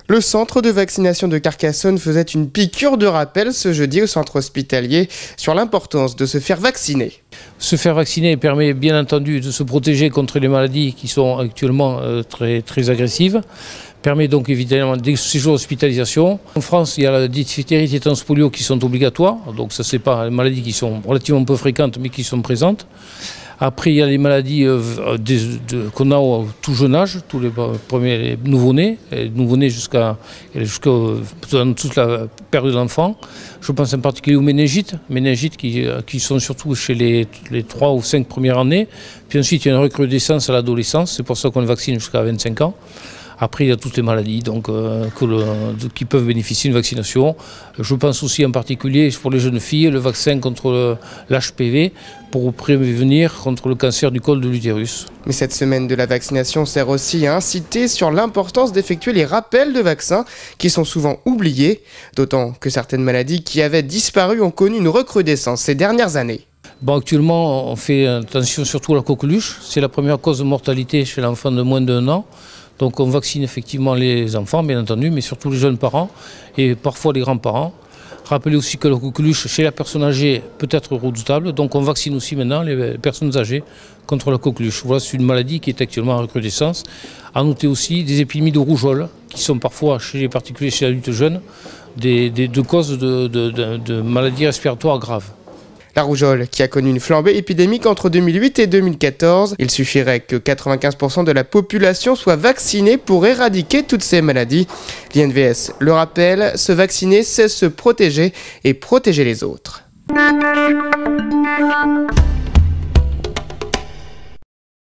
Le centre de vaccination de Carcassonne faisait une piqûre de rappel ce jeudi au centre hospitalier sur l'importance de se faire vacciner. Se faire vacciner permet bien entendu de se protéger contre les maladies qui sont actuellement très agressives. Permet donc évidemment des séjours d'hospitalisation. En France, il y a la diphtérie, tétanos, polio qui sont obligatoires. Donc ça, c'est pas des maladies qui sont relativement peu fréquentes mais qui sont présentes. Après, il y a les maladies qu'on a au tout jeune âge, tous les premiers nouveau-nés jusqu'à dans toute la période d'enfant. Je pense en particulier aux méningites qui sont surtout chez les 3 ou 5 premières années. Puis ensuite, il y a une recrudescence à l'adolescence, c'est pour ça qu'on le vaccine jusqu'à 25 ans. Après, il y a toutes les maladies qui peuvent bénéficier d'une vaccination. Je pense aussi en particulier pour les jeunes filles, le vaccin contre l'HPV pour prévenir contre le cancer du col de l'utérus. Mais cette semaine de la vaccination sert aussi à inciter sur l'importance d'effectuer les rappels de vaccins qui sont souvent oubliés, d'autant que certaines maladies qui avaient disparu ont connu une recrudescence ces dernières années. Bon, actuellement, on fait attention surtout à la coqueluche. C'est la première cause de mortalité chez l'enfant de moins d'1 an. Donc on vaccine effectivement les enfants, bien entendu, mais surtout les jeunes parents et parfois les grands-parents. Rappelez aussi que la coqueluche, chez la personne âgée, peut être redoutable. Donc on vaccine aussi maintenant les personnes âgées contre la coqueluche. Voilà, c'est une maladie qui est actuellement en recrudescence. À noter aussi des épidémies de rougeole, qui sont parfois, chez les particuliers, chez les adultes jeunes, des causes de maladies respiratoires graves. La rougeole, qui a connu une flambée épidémique entre 2008 et 2014, il suffirait que 95% de la population soit vaccinée pour éradiquer toutes ces maladies. L'INVS le rappelle, se vacciner, c'est se protéger et protéger les autres.